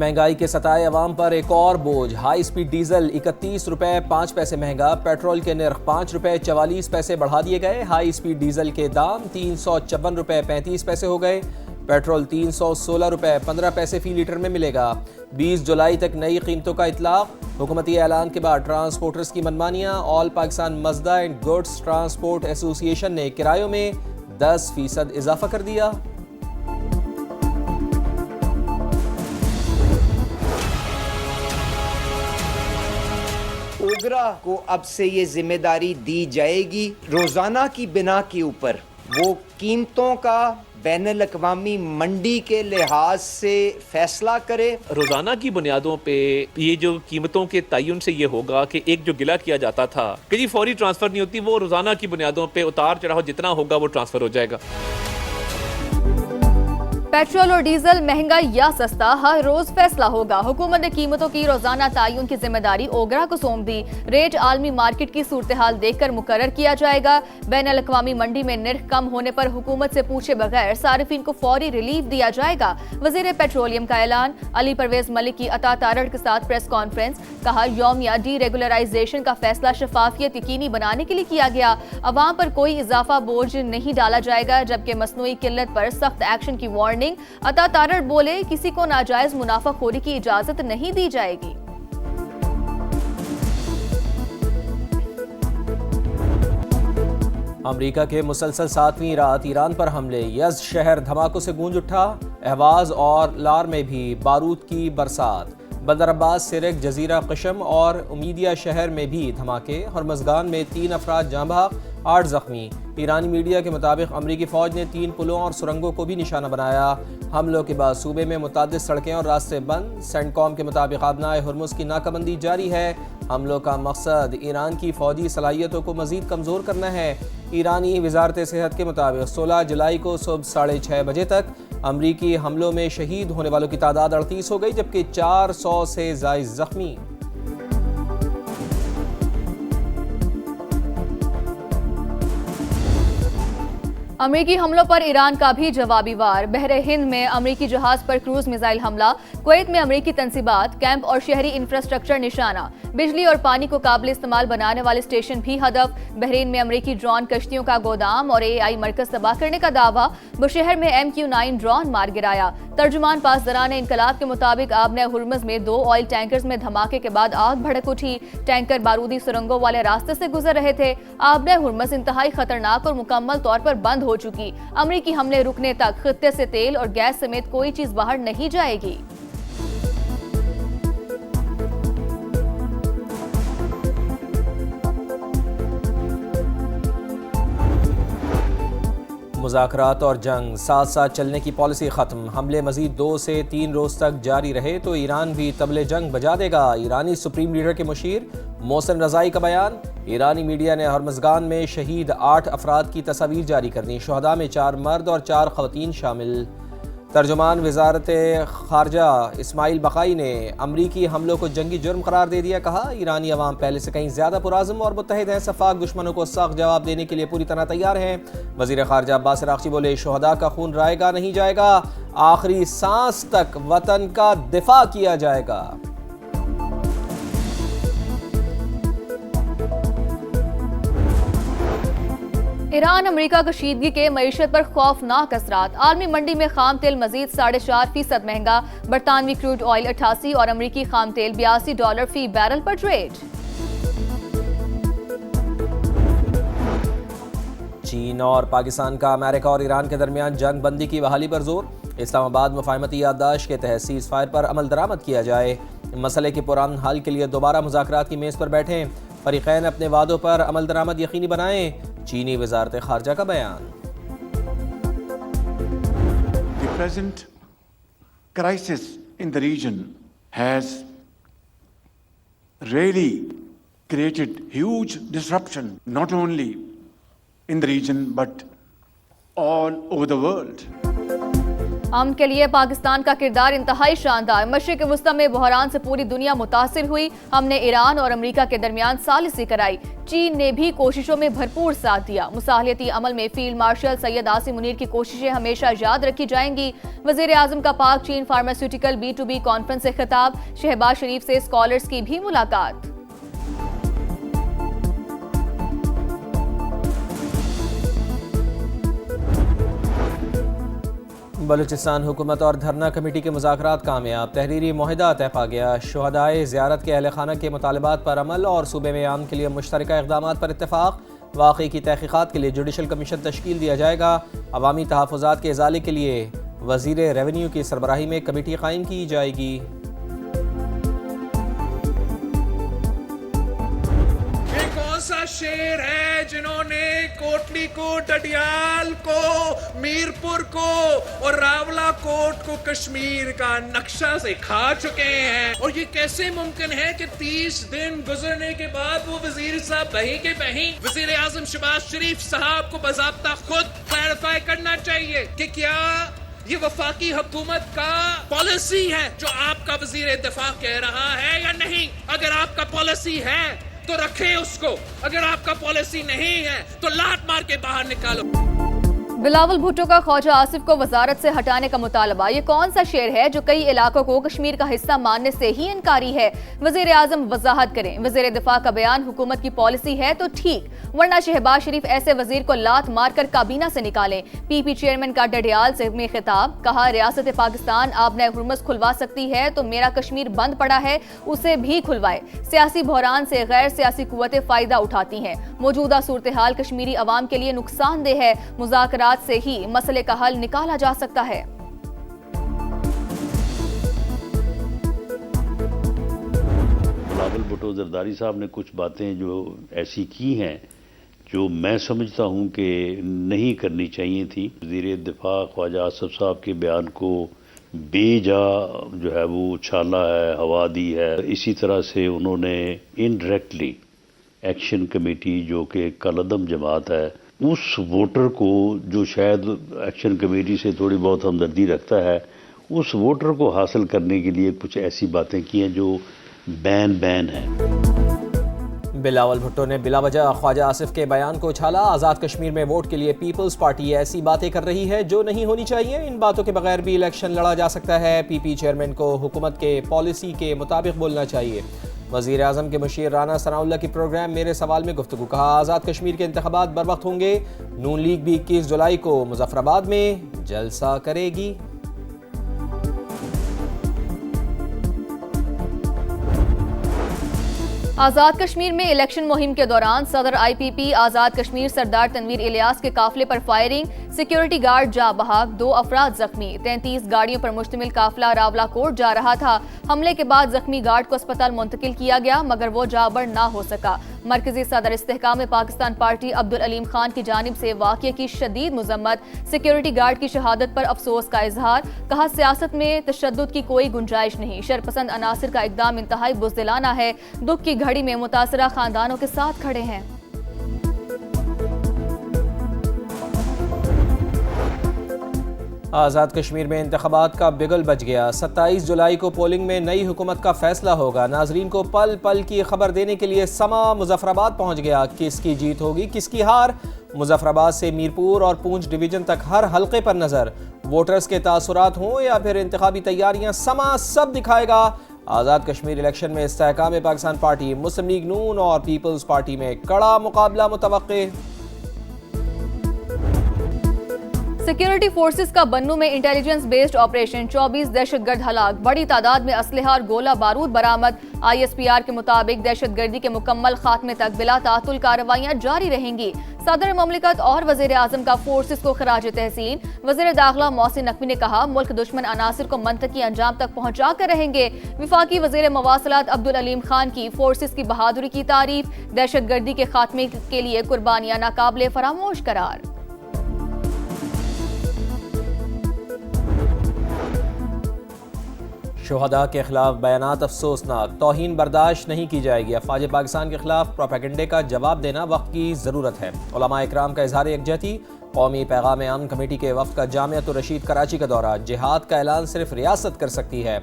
महंगाई के सताए अवाम पर एक और बोझ। हाई स्पीड डीजल 31 रुपए 5 पैसे महंगा, पेट्रोल के नर्ख 5 रुपए 44 पैसे बढ़ा दिए गए। हाई स्पीड डीजल के दाम 354 रुपए 35 पैसे हो गए। पेट्रोल 316 रुपए 15 पैसे फी लीटर में मिलेगा। 20 जुलाई तक नई कीमतों का इतलाक। हुकूमती ऐलान के बाद ट्रांसपोर्टर्स की मनमानियां। All Pakistan Mazda and goods transport association ने किरायों में 10% इजाफा कर दिया। ओगरा को अब से ये जिम्मेदारी दी जाएगी रोजाना की बिना के ऊपर वो कीमतों का बैनुल अक़वामी मंडी के लिहाज से फैसला करे। रोजाना की बुनियादों पे ये जो कीमतों के तयन से ये होगा कि एक जो गिला किया जाता था कि जी फौरी ट्रांसफर नहीं होती, वो रोजाना की बुनियादों पे उतार चढ़ाव जितना होगा वो ट्रांसफर हो जाएगा। पेट्रोल और डीजल महंगा या सस्ता हर रोज फैसला होगा। हुकूमत ने कीमतों की रोजाना तायुन की जिम्मेदारी ओगरा को सौंप दी। रेट आलमी मार्केट की सूरत हाल देखकर मुकर्रर किया जाएगा। बैनुल अक़वामी मंडी में निर्ख कम होने पर हुकूमत से पूछे बगैर सारिफिन को फौरी रिलीफ दिया जाएगा। वजीर पेट्रोलियम का ऐलान। अली परवेज मलिक की अता तारड़ के साथ प्रेस कॉन्फ्रेंस। कहा यौमिया डी रेगुलराइजेशन का फैसला शफाफियत यकीनी बनाने के लिए किया गया। अवाम पर कोई इजाफा बोझ नहीं डाला जाएगा, जबकि मसनूई किल्लत पर सख्त एक्शन की वार्निंग। अता तारड़ बोले किसी को नाजायज मुनाफाखोरी की इजाजत नहीं दी जाएगी। अमेरिका के मुसलसल 7वीं रात ईरान पर हमले। यज़्द शहर धमाकों से गूंज उठा। अहवाज और लार में भी बारूद की बरसात। बंदर अब्बास, सिरक, जजीरा कशम और उमीदिया शहर में भी धमाके। हरमज़गान में 3 अफराद जाँ बहक, 8 जख्मी। ईरानी मीडिया के मुताबिक अमरीकी फ़ौज ने 3 पुलों और सुरंगों को भी निशाना बनाया। हमलों के बाद सूबे में मुतअद्दिद सड़कें और रास्ते बंद। सेंटकॉम के मुताबिक आबनाए हुर्मुज़ की नाकाबंदी जारी है। हमलों का मकसद ईरान की फ़ौजी सलाहियतों को मज़ीद कमज़ोर करना है। ईरानी वजारत सेहत के मुताबिक 16 जुलाई को सुबह 6:30 बजे तक अमरीकी हमलों में शहीद होने वालों की तादाद 38 हो गई, जबकि 400 से ज़ायद जख्मी। अमेरिकी हमलों पर ईरान का भी जवाबी वार। बहरे हिंद में अमेरिकी जहाज पर क्रूज मिसाइल हमला। कुवैत में अमेरिकी तंसीबात, कैंप और शहरी इंफ्रास्ट्रक्चर निशाना। बिजली और पानी को काबिल इस्तेमाल बनाने वाले स्टेशन भी हदफ। बहरीन में अमेरिकी ड्रोन कश्तियों का गोदाम और AI मरकज तबाह करने का दावा। बुशहर में MQ-9 ड्रोन मार गिराया। तर्जुमान पासदरान इनकलाब के मुताबिक आबने हुर्मुज़ में 2 ऑयल टैंकर्स में धमाके के बाद आग भड़क उठी। टैंकर बारूदी सुरंगों वाले रास्ते से गुजर रहे थे। आबने हुर्मुज़ इंतहाई खतरनाक और मुकम्मल तौर पर बंद हो चुकी। अमेरिकी हमले रुकने तक खित्ते से तेल और गैस समेत कोई चीज बाहर नहीं जाएगी। मुज़ाकरात और जंग साथ साथ चलने की पॉलिसी ख़त्म। हमले मज़ीद 2 से 3 रोज़ तक जारी रहे तो ईरान भी तबले जंग बजा देगा। ईरानी सुप्रीम लीडर के मुशीर मोहसिन रज़ाई का बयान। ईरानी मीडिया ने हरमज़गान में शहीद 8 अफराद की तस्वीर जारी कर दी। शुहदा में 4 मर्द और 4 ख़वातीन शामिल। तर्जुमान वजारत ख़ारजा इस्माइल बक़ाई ने अमरीकी हमलों को जंगी जुर्म करार दे दिया। कहा ईरानी अवाम पहले से कहीं ज़्यादा पुराज़म और मुत्तहिद हैं। सफ़ाक दुश्मनों को सख्त जवाब देने के लिए पूरी तरह तैयार हैं। वज़ीर ख़ारजा अब्बास अराग़ची बोले शुहदा का खून रायगा नहीं जाएगा, आखिरी सांस तक वतन का दिफा किया जाएगा। ईरान अमेरिका कशीदगी के मईशत पर खौफनाक असरात। आलमी मंडी में खाम तेल मजीद 4.5% महंगा। बरतानवी क्रूड ऑयल 88 और अमेरिकी खाम तेल $82 फी बैरल पर ट्रेड। चीन और पाकिस्तान का अमेरिका और ईरान के दरमियान जंग बंदी की बहाली पर जोर। इस्लामाबाद मुफाहमती याददाश्त के तहत सीज़ फायर पर अमल दरामद किया जाए। मसले के पुरान हल के लिए दोबारा मुज़ाकरात की मेज़ पर बैठें। फरीक़ैन अपने वादों पर अमल दरामद यकीनी बनाएं। चीनी वजारत ख़ारजा का बयान। The present crisis in the region has really created huge disruption, not only in the region but all over the world. अमन के लिए पाकिस्तान का किरदार इंतहाई शानदार। मशरिक वस्ता में बहरान से पूरी दुनिया मुतासिर हुई। हमने ईरान और अमेरिका के दरमियान सालिसी कराई। चीन ने भी कोशिशों में भरपूर साथ दिया। मुसाहलियती अमल में फील्ड मार्शल सैयद आसिम मुनीर की कोशिशें हमेशा याद रखी जाएंगी। वजीर आजम का पाक चीन फार्मास्यूटिकल B2B कॉन्फ्रेंस से खिताब। शहबाज शरीफ से स्कॉलर्स की भी मुलाकात। बलूचिस्तान हुकूमत और धरना कमेटी के मुज़ाकरात कामयाब। तहरीरी मुआहदा तय पा गया। शुहदाए ज़ियारत के अहल खाना के मुतालबात पर अमल और सूबे में आम के लिए मुश्तरका इक़दामात पर इत्तेफाक। वाक़ई की तहक़ीक़ात के लिए जुडिशल कमीशन तश्कील दिया जाएगा। अवामी तहफ़्फ़ुज़ात के इज़ाले के लिए वज़ीर रेवेन्यू की सरबराही में कमेटी कायम की जाएगी। सा शेर है जिन्होंने कोटली को, डडियाल को, मीरपुर को और रावला कोट को कश्मीर का नक्शा से खा चुके हैं। और ये कैसे मुमकिन है कि 30 दिन गुजरने के बाद वो वजीर साहब बही के बही वजीर आजम शहबाज शरीफ साहब को बाज़ाब्ता खुद क्लैरिफाई करना चाहिए कि क्या ये वफाकी हुकूमत का पॉलिसी है जो आपका वजीर दिफा कह रहा है या नहीं। अगर आपका पॉलिसी है तो रखे उसको, अगर आपका पॉलिसी नहीं है तो लात मार के बाहर निकालो। बिलावल भुट्टो का ख्वाजा आसिफ को वजारत से हटाने का मुतालबा। ये कौन सा शेर है जो कई इलाकों को कश्मीर का हिस्सा मानने से ही इनकारी है। वजीर आजम वजाहत करें। वजीर दिफा का बयान हुकूमत की पॉलिसी है तो ठीक, वरना शहबाज शरीफ ऐसे वजीर को लात मारकर काबीना से निकालें। PP चेयरमैन का डडियाल से में खिताब। कहा रियासत पाकिस्तान आबने हुर्मस खुलवा सकती है तो मेरा कश्मीर बंद पड़ा है उसे भी खुलवाए। सियासी बहरान से गैर सियासी कुव्वतें फायदा उठाती हैं। मौजूदा सूरत हाल कश्मीरी अवाम के लिए नुकसानदेह है। मुज़ाकरात से ही मसले का हल निकाला जा सकता है। बिलावल भुट्टो जरदारी साहब ने कुछ बातें जो ऐसी की हैं जो मैं समझता हूं कि नहीं करनी चाहिए थी। वज़ीर दिफा ख्वाजा आसिफ साहब के बयान को बेजा जो है वो उछाला है, हवा दी है। इसी तरह से उन्होंने इनडायरेक्टली एक्शन कमेटी जो कि कलअदम जमात है उस वोटर को जो शायद एक्शन कमेटी से थोड़ी बहुत हमदर्दी रखता है उस वोटर को हासिल करने के लिए कुछ ऐसी बातें की हैं जो बैन है। बिलावल भुट्टो ने बिलावजह ख्वाजा आसिफ के बयान को उछाला। आज़ाद कश्मीर में वोट के लिए पीपल्स पार्टी ऐसी बातें कर रही है जो नहीं होनी चाहिए। इन बातों के बगैर भी इलेक्शन लड़ा जा सकता है। PP चेयरमैन को हुकूमत के पॉलिसी के मुताबिक बोलना चाहिए। वज़ीर आज़म के मुशीर राना सनाउल्लाह की प्रोग्राम मेरे सवाल में गुफ्तगू। कहा आज़ाद कश्मीर के इंतखाबात बर वक्त होंगे। नून लीग भी 21 जुलाई को मुजफ्फराबाद में जलसा करेगी। आज़ाद कश्मीर में इलेक्शन मुहिम के दौरान सदर IPP आज़ाद कश्मीर सरदार तनवीर इलियास के काफिले पर फायरिंग। सिक्योरिटी गार्ड जा बहाक, 2 अफराद जख्मी। 33 गाड़ियों पर मुश्तमिल काफिला रावला कोट जा रहा था। हमले के बाद जख्मी गार्ड को अस्पताल मुंतकिल किया गया मगर वो जाबर ना हो सका। मरकजी सदर इस्तेहकाम पाकिस्तान पार्टी अब्दुल अलीम खान की जानिब से वाक़ये की शदीद मजम्मत। सिक्योरिटी गार्ड की शहादत पर अफसोस का इजहार। कहा सियासत में तशद्दुद की कोई गुंजाइश नहीं। शरपसंद अनासिर का इकदाम इंतहाई बुज़दिलाना है। दुख की घड़ी में मुतासरा खानदानों के साथ खड़े हैं। आज़ाद कश्मीर में इंतखाबात का बिगल बज गया। 27 जुलाई को पोलिंग में नई हुकूमत का फैसला होगा। नाजरीन को पल पल की खबर देने के लिए समा मुजफ्फराबाद पहुंच गया। किसकी जीत होगी किसकी हार। मुजफ्फराबाद से मीरपुर और पूंछ डिवीजन तक हर हल्के पर नजर। वोटर्स के तासुरात हों या फिर इंतखाबी तैयारियां, समा सब दिखाएगा। आज़ाद कश्मीर इलेक्शन में इस्तेहकाम पाकिस्तान पार्टी, मुस्लिम लीग नून और पीपल्स पार्टी में कड़ा मुकाबला मुतवक्के। सिक्योरिटी फोर्सेस का बन्नू में इंटेलिजेंस बेस्ड ऑपरेशन, 24 दहशतगर्द हलाक। बड़ी तादाद में असलहा और गोला बारूद बरामद। ISPR के मुताबिक दहशतगर्दी के मुकम्मल खात्मे तक बिला तातुल कार्रवाइयां जारी रहेंगी। सदर ममलिकत और वजीर आजम का फोर्सेस को खराज तहसीन। वजीर दाखिला मोहसिन नकवी ने कहा मुल्क दुश्मन अनासिर को मंतकी अंजाम तक पहुंचा कर रहेंगे। विफाकी वजीर मवासलात अब्दुल अलीम खान की फोर्सेस की बहादुरी की तारीफ। दहशतगर्दी के खात्मे के लिए कुर्बानियां नाकाबिले फरामोश करार। शुहदा के खिलाफ बयानात अफसोसनाक। तौहीन बर्दाश्त नहीं की जाएगी। अफवाज पाकिस्तान के खिलाफ प्रोपेगेंडे का जवाब देना वक्त की ज़रूरत है। उलमा इकराम का इजहार यकजहती। कौमी पैगाम अमन कमेटी के वफ़द का जामियातुर रशीद कराची का दौरा। जिहाद का ऐलान सिर्फ रियासत कर सकती है।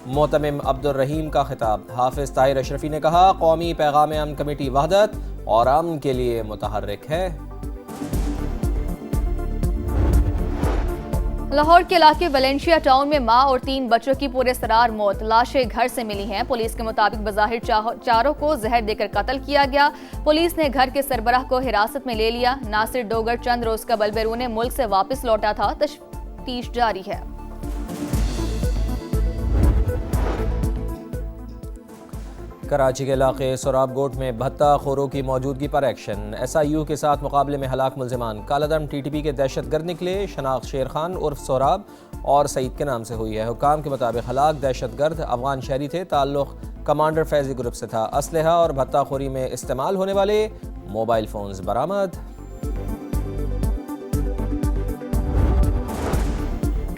मोतमिम अब्दुल रहीम का खिताब। हाफिज ताहिर अशरफी ने कहा, कौमी पैगाम अमन कमेटी वहदत और अमन के लिए मुतहर्रिक है। लाहौर के इलाके वेलेंशिया टाउन में मां और 3 बच्चों की पूरे सरार मौत। लाशें घर से मिली हैं। पुलिस के मुताबिक बज़ाहिर चारों को जहर देकर कत्ल किया गया। पुलिस ने घर के सरबराह को हिरासत में ले लिया। नासिर डोगर चंद रोज कबल बैरून मुल्क से वापस लौटा था। तफ्तीश जारी है। कराची के इलाके सोराब गोट में भत्ता खोरों की मौजूदगी पर एक्शन। SIU के साथ मुकाबले में हलाक मुल्जिमान। कालादम TTP के दहशतगर्द निकले। शनाख्त शेर खान उर्फ सोराब और सईद के नाम से हुई है। हुकाम के मुताबिक हलाक दहशतगर्द अफगान शहरी थे। ताल्लुक कमांडर फैजी ग्रुप से था। असलहा और भत्ता खोरी में इस्तेमाल होने वाले मोबाइल फोन्स बरामद।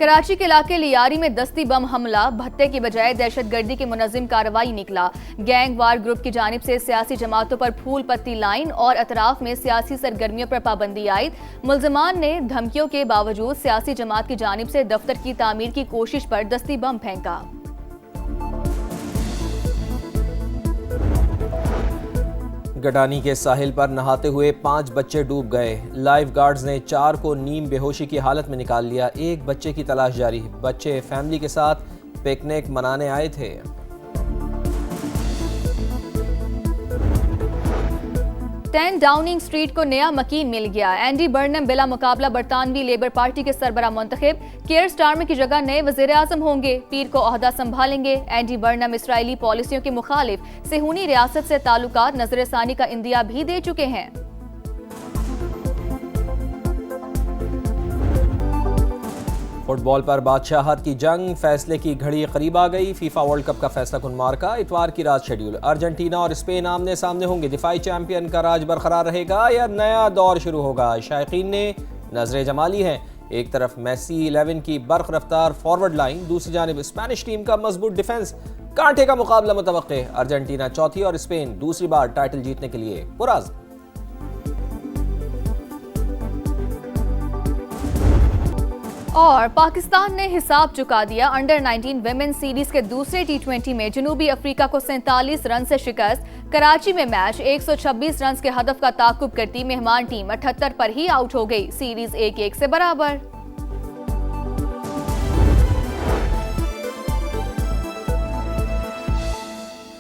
कराची के इलाके लियारी में दस्ती बम हमला। भत्ते की बजाय दहशतगर्दी की मुनज़्ज़म कार्रवाई निकला। गैंग वार ग्रुप की जानिब से सियासी जमातों पर फूल पत्ती लाइन और अतराफ में सियासी सरगर्मियों पर पाबंदी आयद। मुल्जिमान ने धमकियों के बावजूद सियासी जमात की जानिब से दफ्तर की तामीर की कोशिश पर दस्ती बम फेंका। गडानी के साहिल पर नहाते हुए 5 बच्चे डूब गए। लाइफ गार्ड्स ने 4 को नीम बेहोशी की हालत में निकाल लिया। 1 बच्चे की तलाश जारी। बच्चे फैमिली के साथ पिकनिक मनाने आए थे। 10 डाउनिंग स्ट्रीट को नया मकीन मिल गया। एंडी बर्नम बिला मुकाबला बरतानवी लेबर पार्टी के सरबरा मुंतखब। केयर स्टारमर की जगह नए वज़ीर आज़म होंगे। पीर को ओहदा संभालेंगे। एंडी बर्नम इसराइली पॉलिसियों के मुखालिफ सेहूनी रियासत से ताल्लुकात नजरसानी का इंदिया भी दे चुके हैं। फुटबॉल पर बादशाहत की जंग। फैसले की घड़ी करीब आ गई। फीफा वर्ल्ड कप का फैसला कुन मार्का इतवार की रात शेड्यूल। अर्जेंटीना और स्पेन आमने सामने होंगे। दिफाई चैंपियन का राज बरकरार रहेगा या नया दौर शुरू होगा। शायकीन ने नजरें जमा ली हैं। एक तरफ मेसी 11 की बर्क रफ्तार फॉरवर्ड लाइन, दूसरी जानिब स्पेनिश टीम का मजबूत डिफेंस। कांटे का मुकाबला मुतवक्के। अर्जेंटीना चौथी और स्पेन दूसरी बार टाइटल जीतने के लिए पुराज़। और पाकिस्तान ने हिसाब चुका दिया। अंडर 19 विमेन सीरीज के दूसरे T20 में जनूबी अफ्रीका को 47 रन से शिकस्त। कराची में मैच 126 रन के हदफ का ताकुब करती मेहमान टीम 78 पर ही आउट हो गई। सीरीज 1-1 से बराबर।